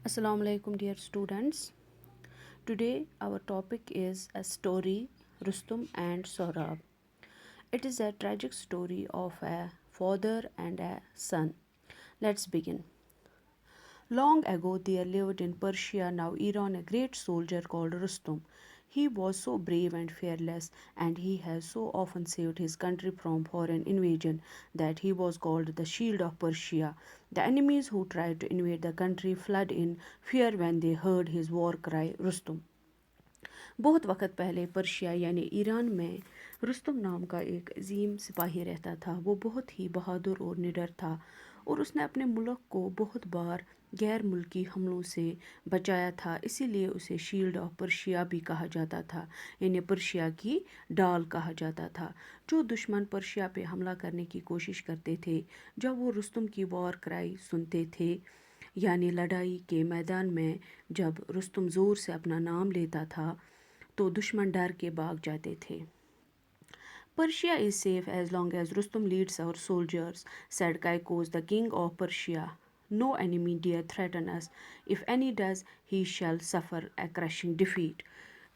Assalamu alaikum, dear students. Today our topic is a story, Rustum and Saurabh. It is a tragic story of a father and a son. Let's begin. Long ago there lived in Persia, now Iran, a great soldier called Rustum. He was so brave and fearless, and he has so often saved his country from foreign invasion that he was called the Shield of Persia. The enemies who tried to invade the country fled in fear when they heard his war cry, Rustum. बहुत वक़्त पहले Persia यानी Iran में रुस्तम नाम का एक अजीम सिपाही रहता था। वो बहुत ही बहादुर और निडर था और उसने अपने मुल्क को बहुत बार गैर मुल्की हमलों से बचाया था। इसीलिए उसे शील्ड ऑफ पर्शिया भी कहा जाता था, यानी पर्शिया की डाल कहा जाता था। जो दुश्मन पर्शिया पे हमला करने की कोशिश करते थे, जब वो रुस्तम की वॉर क्राई सुनते थे, यानी लड़ाई के मैदान में जब रुस्तम ज़ोर से अपना नाम लेता था, तो दुश्मन डर के भाग जाते थे। Persia is safe as long as Rustum leads our soldiers, said Caicus, the king of Persia. No enemy dare threaten us. If any does, he shall suffer a crushing defeat.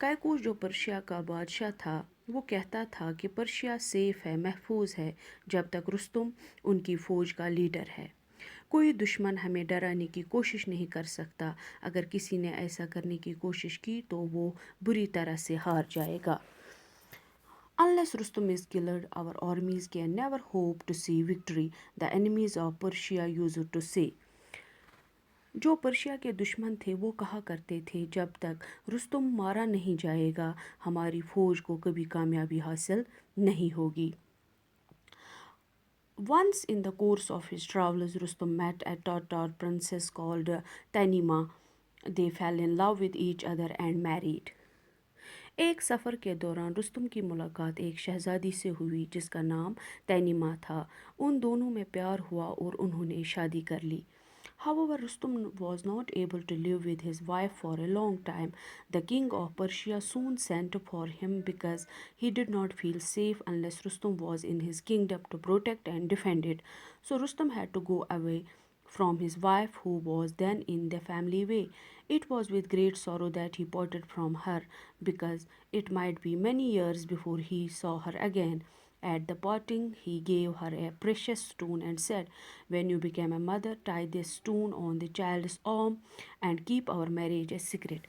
कायकूस जो पर्शिया का बादशाह था, वो कहता था कि Persia safe है, महफूज है, जब तक रुस्तुम उनकी फ़ौज का लीडर है। कोई दुश्मन हमें डराने की कोशिश नहीं कर सकता। अगर किसी ने ऐसा करने की कोशिश की तो वो बुरी तरह से हार जाएगा। Unless Rustum is killed, our armies can never hope to see victory, the enemies of Persia used to say. जो पर्शिया के दुश्मन थे वो कहा करते थे, जब तक रुस्तुम मारा नहीं जाएगा, हमारी फौज को कभी कामयाबी हासिल नहीं होगी। Once in the course of his travels, Rustum met a Tatar princess called Tanima. They fell in love with each other and married. एक सफ़र के दौरान रुस्तुम की मुलाकात एक शहज़ादी से हुई जिसका नाम तैनीमा था। उन दोनों में प्यार हुआ और उन्होंने शादी कर ली। However, Rustum was not able to live with his wife for a long time. The king of Persia soon sent for him because he did not feel safe unless Rustum was in his kingdom to protect and defend it. So Rustum had to go away from his wife, who was then in the family way. It was with great sorrow that he parted from her, because it might be many years before he saw her again. At the parting, he gave her a precious stone and said, "When you become a mother, tie this stone on the child's arm and keep our marriage a secret."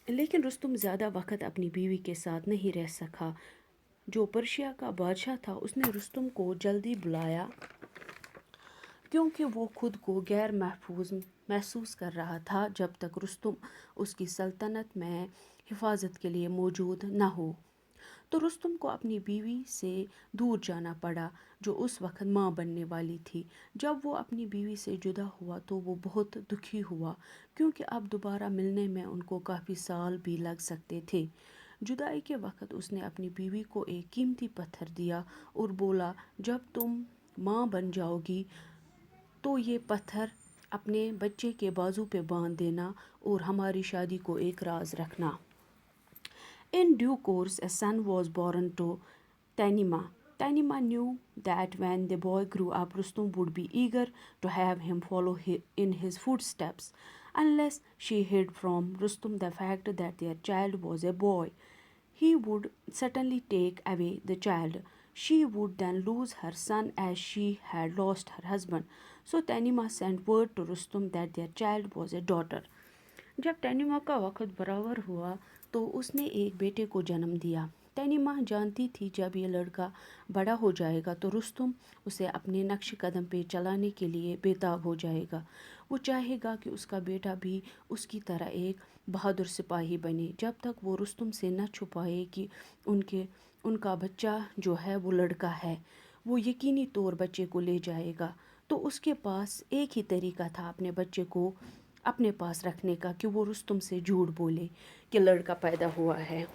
लेकिन रुस्तुम ज़्यादा वक़्त अपनी बीवी के साथ नहीं रह सका। जो पर्शिया का बादशाह था, उसने रुस्तुम को जल्दी बुलाया क्योंकि वो खुद को गैर महफूज महसूस कर रहा था जब तक रुस्तुम उसकी सल्तनत में हिफाजत के लिए मौजूद न हो। तो रुस्तुम को अपनी बीवी से दूर जाना पड़ा, जो उस वक़्त माँ बनने वाली थी। जब वो अपनी बीवी से जुदा हुआ तो वो बहुत दुखी हुआ, क्योंकि अब दोबारा मिलने में उनको काफ़ी साल भी लग सकते थे। जुदाई के वक़्त उसने अपनी बीवी को एक कीमती पत्थर दिया और बोला, "जब तुम माँ बन जाओगी तो ये पत्थर अपने बच्चे के बाजू पे बांध देना और हमारी शादी को एक राज रखना." In due course, a son was born to Tanima. Tanima knew that when the boy grew up, Rustum would be eager to have him follow in his footsteps, unless she hid from Rustum the fact that their child was a boy. He would certainly take away the child. She would then lose her son as she had lost her husband. So Tanima sent word to Rustum that their child was a daughter. जब तैनीमा का वक़्त बराबर हुआ तो उसने एक बेटे को जन्म दिया। तैनीमा जानती थी जब ये लड़का बड़ा हो जाएगा तो रुस्तुम उसे अपने नक्श कदम पे चलाने के लिए बेताब हो जाएगा। वो चाहेगा कि उसका बेटा भी उसकी तरह एक बहादुर सिपाही बने। जब तक वो रुस्तुम से न छुपाए कि उनका बच्चा जो है वो लड़का है, वो यकीनी तौर बच्चे को ले जाएगा। तो उसके पास एक ही तरीका था अपने बच्चे को अपने पास रखने का, कि वो रुस्तुम से झूठ बोले कि लड़का पैदा हुआ है।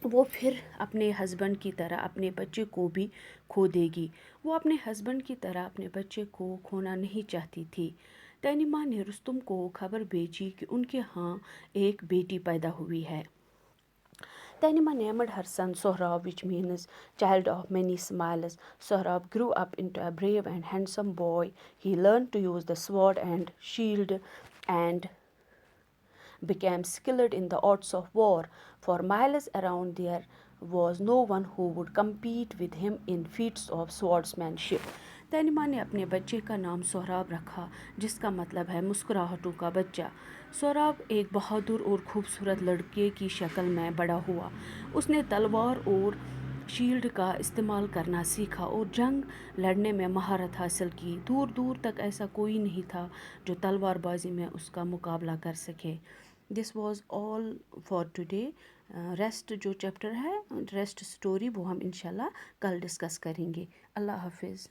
वो फिर अपने हस्बैंड की तरह अपने बच्चे को भी खो देगी। वो अपने हस्बैंड की तरह अपने बच्चे को खोना नहीं चाहती थी। तैनीमा ने रुस्तुम को खबर भेजी कि उनके यहाँ एक बेटी पैदा हुई है। Tanima named her son Sohrab, which means child of many smiles. Sohrab grew up into a brave and handsome boy. He learned to use the sword and shield and became skilled in the arts of war. For miles around there was no one who would compete with him in feats of swordsmanship. तैनिमा ने अपने बच्चे का नाम सोहराब रखा, जिसका मतलब है मुस्कुराहटों का बच्चा। सोहराब एक बहादुर और खूबसूरत लड़के की शक्ल में बड़ा हुआ। उसने तलवार और शील्ड का इस्तेमाल करना सीखा और जंग लड़ने में महारत हासिल की। दूर दूर तक ऐसा कोई नहीं था जो तलवारबाजी में उसका मुकाबला कर सके। This was all for today. Rest जो चैप्टर है, रेस्ट स्टोरी, वो हम इंशाल्लाह कल डिस्कस करेंगे। अल्लाह हाफिज़।